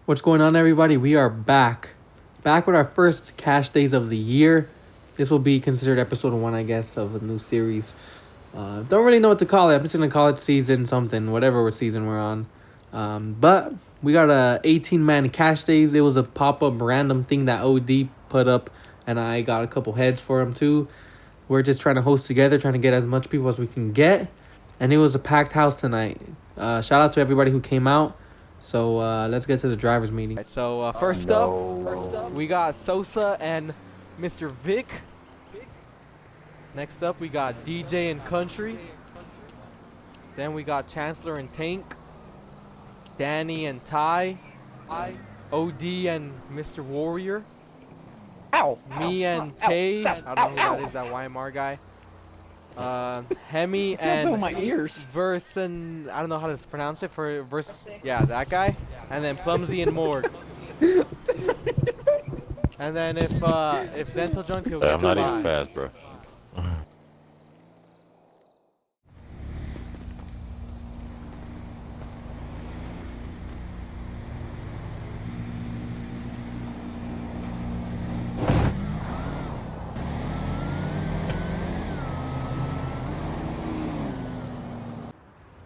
What's going on, everybody? We are back with our first cash days of the year. This will be considered episode one, I guess, of a new series. Don't really know what to call it. I'm just gonna call it season something, whatever season we're on. But we got a 18-man cash days. It was a pop-up random thing that OD put up, and I got a couple heads for him too. We're just trying to host together, trying to get as much people as we can get, and it was a packed house tonight. Shout out to everybody who came out. So let's get to the drivers meeting. So first up, we got Sosa and Mr. Vic. Next up, we got DJ and Country. Then we got Chancellor and Tank. Danny and Ty. OD and Mr. Warrior. Ow! Me and Tay. I don't know who that is, that YMR guy. Hemi and my ears. Verse and I don't know how to pronounce it for Verse. Yeah, that guy. And then Plumsy and Morg. And then if Zento joins, he'll get I'm not even fast, bro.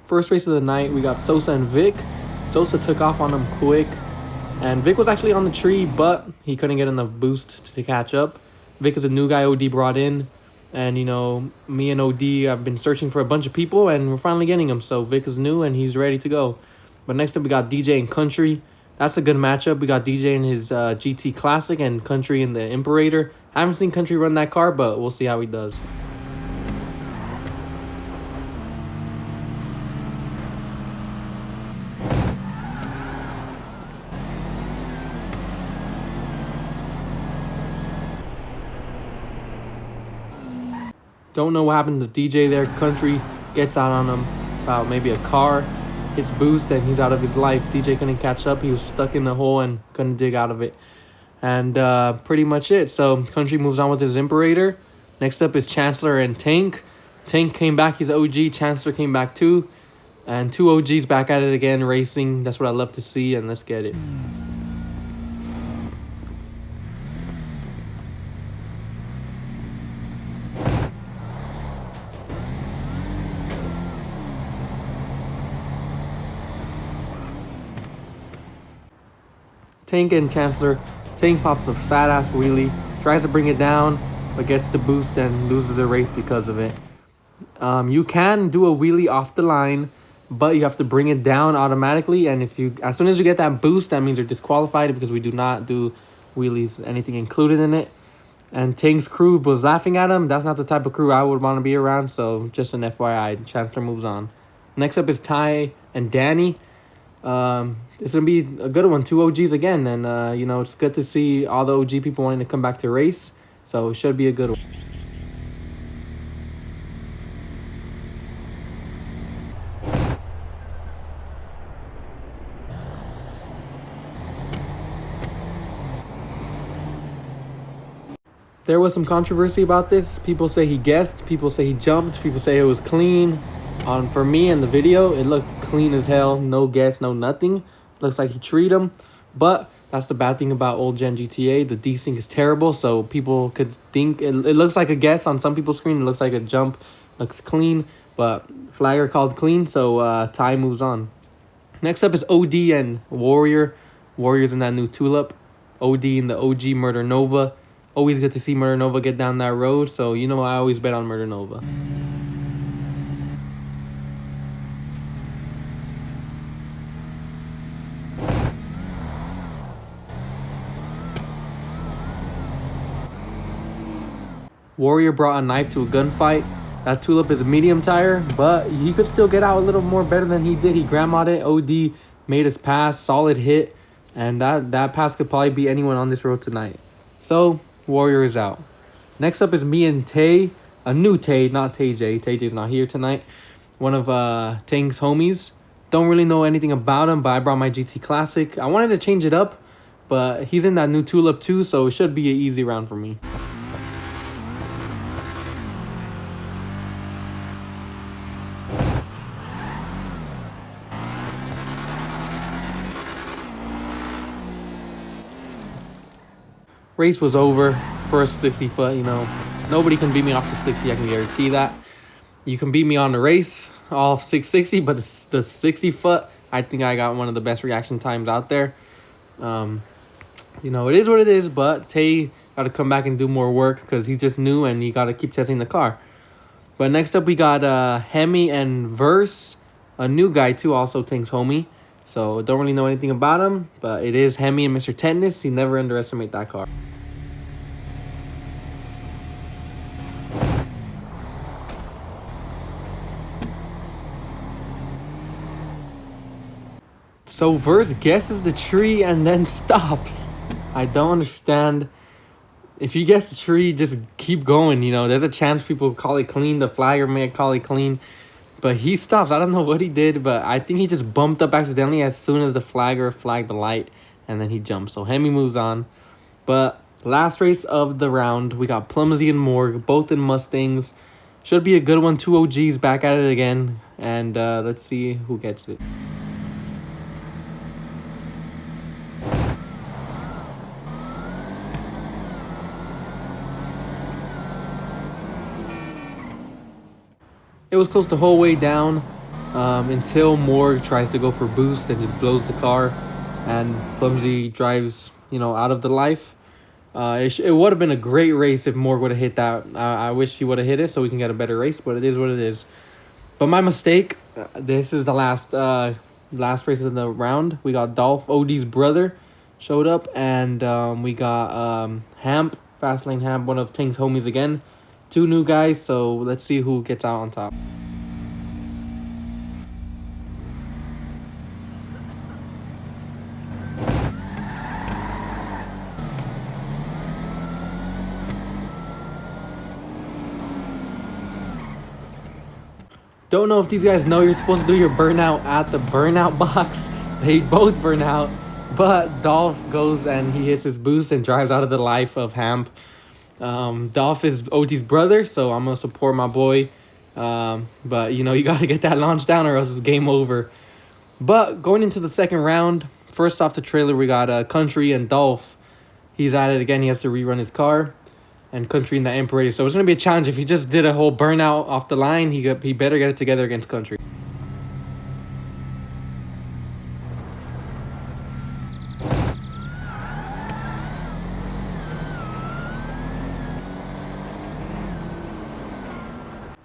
First race of the night, we got Sosa and Vic. Sosa took off on him quick. And Vic was actually on the tree, but he couldn't get enough boost to catch up. Vic is a new guy OD brought in. And, you know, me and OD have been searching for a bunch of people, and we're finally getting him. So Vic is new, and he's ready to go. But next up, we got DJ and Country. That's a good matchup. We got DJ in his GT Classic and Country in the Imperator. I haven't seen Country run that car, but we'll see how he does. Don't know what happened to DJ there. Country gets out on him about maybe a car, hits boost, and he's out of his life. DJ couldn't catch up. He was stuck in the hole and couldn't dig out of it. And pretty much it. So Country moves on with his Imperator. Next up is Chancellor and Tank. Tank came back. He's OG. Chancellor came back too. And two OGs back at it again, racing. That's what I love to see, and let's get it. Tank and Chancellor. Tank pops a fat ass wheelie, tries to bring it down, but gets the boost and loses the race because of it. You can do a wheelie off the line, but you have to bring it down automatically. And as soon as you get that boost, that means you're disqualified because we do not do wheelies, anything included in it. And Tank's crew was laughing at him. That's not the type of crew I would want to be around. So just an FYI, Chancellor moves on. Next up is Ty and Danny. It's gonna be a good one. Two OGs again, and you know, it's good to see all the OG people wanting to come back to race. So it should be a good one. There was some controversy about this. People say he guessed. People say he jumped. People say it was clean. For me in the video, it looked clean as hell. No guess, no nothing. Looks like he treated him. But that's the bad thing about old gen GTA. The desync is terrible, so people could think it looks like a guess on some people's screen. It looks like a jump. Looks clean, but flagger called clean, so Ty moves on. Next up is OD and Warrior. Warrior's in that new Tulip. OD in the OG Murder Nova. Always good to see Murder Nova get down that road, so you know I always bet on Murder Nova. Warrior brought a knife to a gunfight. That Tulip is a medium tire, but he could still get out a little more better than he did. He grandma'd it. OD made his pass, solid hit, and that pass could probably beat anyone on this road tonight. So Warrior is out. Next up is me and Tay, a new Tay, not Tay J. Tay J's not here tonight. One of Tank's homies. Don't really know anything about him, but I brought my GT Classic. I wanted to change it up, but he's in that new Tulip too, so it should be an easy round for me. Race was over. First 60 foot, you know. Nobody can beat me off the 60, I can guarantee that. You can beat me on the race off 660, but the 60 foot, I think I got one of the best reaction times out there. You know, it is what it is, but Tay got to come back and do more work because he's just new and you got to keep testing the car. But next up, we got Hemi and Verse, a new guy too, also Tank's homie. So don't really know anything about him, but it is Hemi and Mr. Tetanus. You never underestimate that car. So Verse guesses the tree and then stops. I don't understand. If you guess the tree, just keep going. You know, there's a chance people call it clean. The flagger may call it clean. But he stops. I don't know what he did, but I think he just bumped up accidentally as soon as the flagger flagged the light. And then he jumps. So Hemi moves on. But last race of the round, we got Plumsy and Morg, both in Mustangs. Should be a good one. Two OGs back at it again. And let's see who gets it. It was close the whole way down until Morg tries to go for boost and just blows the car. And Plumsy drives, you know, out of the life. It would have been a great race if Morg would have hit that. I wish he would have hit it so we can get a better race, but it is what it is. But my mistake, this is the last race of the round. We got Dolph, OD's brother, showed up. And we got Hamp, Fastlane Hamp, one of Tank's homies again. Two new guys, so let's see who gets out on top. Don't know if these guys know you're supposed to do your burnout at the burnout box. They both burn out, but Dolph goes and he hits his boost and drives out of the life of Hamp. Dolph is OG's brother, so I'm gonna support my boy. But you know, you gotta get that launch down or else it's game over. But going into the second round, first off the trailer, we got Country and Dolph. He's at it again. He has to rerun his car, and Country in the Imperator. So it's gonna be a challenge. If he just did a whole burnout off the line, he better get it together against Country.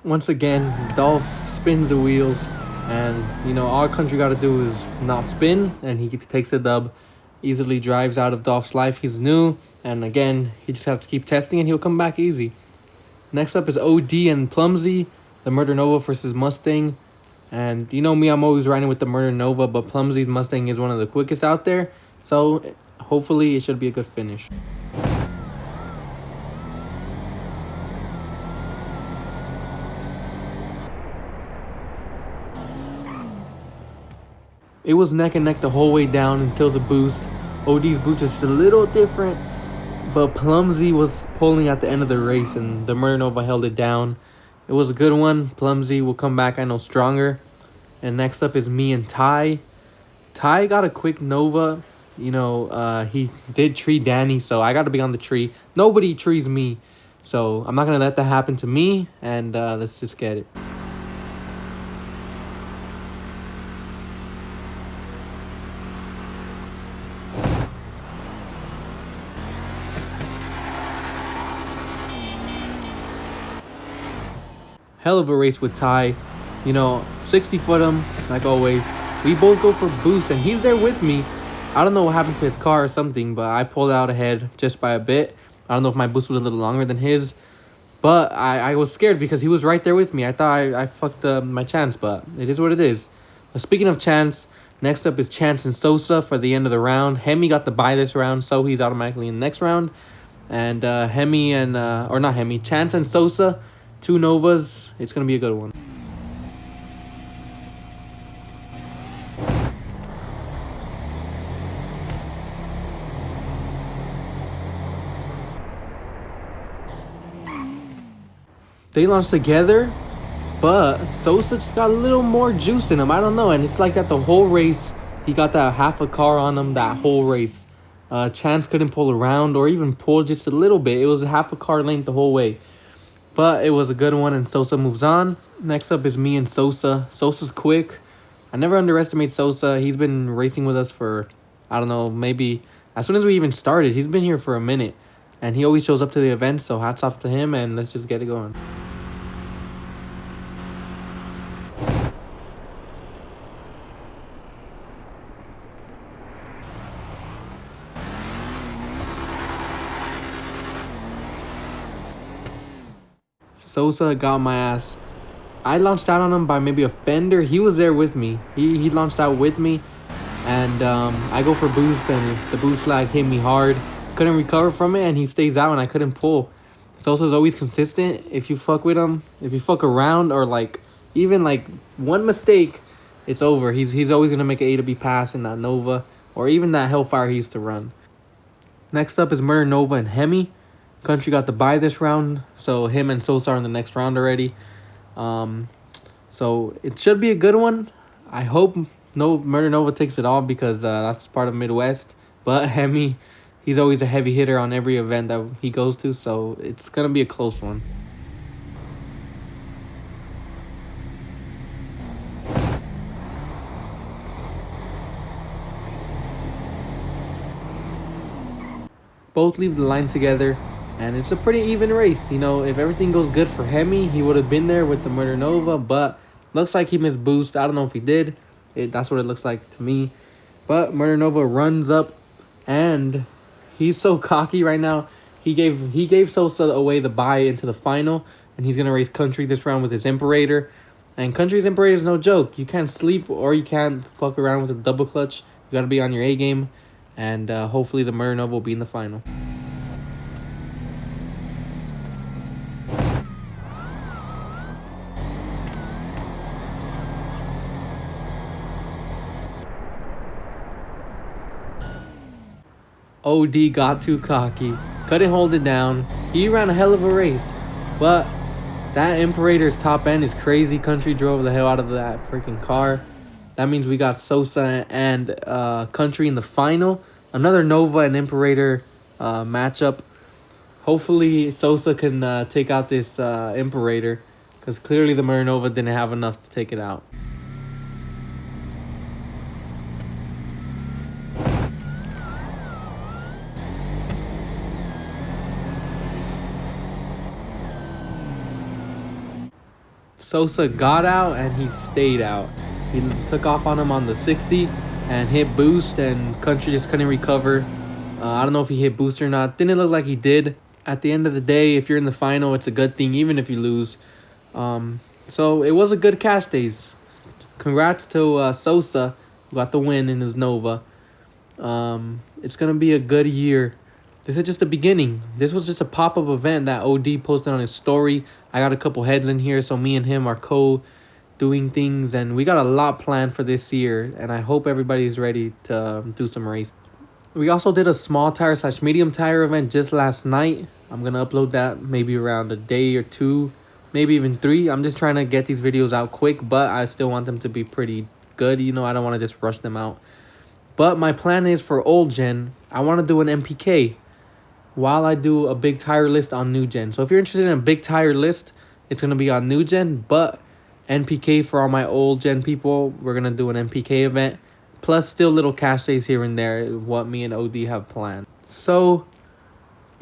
Once again, Dolph spins the wheels, and you know, all Country got to do is not spin, and he takes the dub. Easily drives out of Dolph's life. He's new, and again, he just has to keep testing, and he'll come back easy. Next up is OD and Plumsy, the Murder Nova versus Mustang. And you know me, I'm always riding with the Murder Nova, but Plumsy's Mustang is one of the quickest out there, so hopefully it should be a good finish. It was neck and neck the whole way down until the boost. OD's boost was a little different, but Plumsy was pulling at the end of the race, and the Murder Nova held it down. It was a good one. Plumsy will come back, I know, stronger. And next up is me and Ty. Ty got a quick Nova. You know, he did tree Danny, so I got to be on the tree. Nobody trees me, so I'm not going to let that happen to me, and let's just get it. Hell of a race with Ty. You know, 60 foot him, like always. We both go for boost, and he's there with me. I don't know what happened to his car or something, but I pulled out ahead just by a bit. I don't know if my boost was a little longer than his, but I was scared because he was right there with me. I thought I fucked my chance, but it is what it is. But speaking of chance, next up is Chance and Sosa for the end of the round. Hemi got the bye this round, so he's automatically in the next round. And Hemi and, or not Hemi, Chance and Sosa, two Novas. It's going to be a good one. They launched together, but Sosa just got a little more juice in him. I don't know. And it's like that the whole race. He got that half a car on him that whole race. Chance couldn't pull around or even pull just a little bit. It was half a car length the whole way. But it was a good one, and Sosa moves on. Next up is me and Sosa. Sosa's quick. I never underestimate Sosa. He's been racing with us for, I don't know, maybe as soon as we even started. He's been here for a minute. And he always shows up to the event, so hats off to him, and let's just get it going. Sosa got my ass. I launched out on him by maybe a fender. He was there with me. He launched out with me. And I go for boost, and the boost flag hit me hard. Couldn't recover from it, and he stays out, and I couldn't pull. Sosa's always consistent. If you fuck with him, if you fuck around, or like even like one mistake, it's over. He's always gonna make an A to B pass in that Nova, or even that Hellfire he used to run. Next up is Murder Nova and Hemi. Country got the bye this round, so him and Sosa are in the next round already. So it should be a good one. I hope Murder Nova takes it all, because that's part of Midwest. But Hemi, he's always a heavy hitter on every event that he goes to, so it's gonna be a close one. Both leave the line together, and it's a pretty even race. You know, if everything goes good for Hemi, he would have been there with the Murder Nova, but looks like he missed boost. I don't know if he did. That's what it looks like to me. But Murder Nova runs up, and he's so cocky right now. He gave Sosa away the bye into the final, and he's gonna race Country this round with his Imperator. And Country's Imperator is no joke. You can't sleep, or you can't fuck around with a double clutch. You gotta be on your A game. And hopefully the Murder Nova will be in the final. OD got too cocky. Couldn't hold it down. He ran a hell of a race. But that Imperator's top end is crazy. Country drove the hell out of that freaking car. That means we got Sosa and Country in the final. Another Nova and Imperator matchup. Hopefully Sosa can take out this Imperator, because clearly the Murder Nova didn't have enough to take it out. Sosa got out, and he stayed out. He took off on him on the 60 and hit boost, and Country just couldn't recover. I don't know if he hit boost or not. Didn't look like he did. At the end of the day, if you're in the final, it's a good thing, even if you lose. So it was a good cash days. Congrats to Sosa, who got the win in his Nova. It's going to be a good year. This is just the beginning. This was just a pop-up event that OD posted on his story. I got a couple heads in here, so me and him are doing things, and we got a lot planned for this year, and I hope everybody's ready to do some race. We also did a small tire / medium tire event just last night. I'm gonna upload that maybe around a day or two, maybe even 3. I'm just trying to get these videos out quick, but I still want them to be pretty good. You know, I don't want to just rush them out. But my plan is for old gen, I want to do an MPK while I do a big tire list on new gen. So if you're interested in a big tire list, it's gonna be on new gen, but NPK for all my old gen people, we're gonna do an NPK event, plus still little cash days here and there, what me and OD have planned. So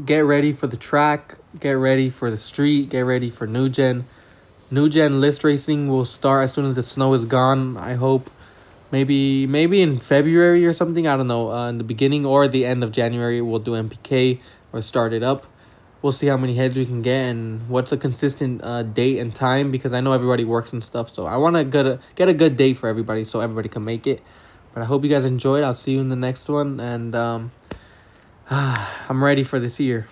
get ready for the track, get ready for the street, get ready for new gen. New gen list racing will start as soon as the snow is gone. I hope maybe in February or something. I don't know, in the beginning or the end of January we'll do NPK or start it up. We'll see how many heads we can get and what's a consistent date and time, because I know everybody works and stuff. So I want to get a good date for everybody so everybody can make it. But I hope you guys enjoyed. I'll see you in the next one. And I'm ready for this year.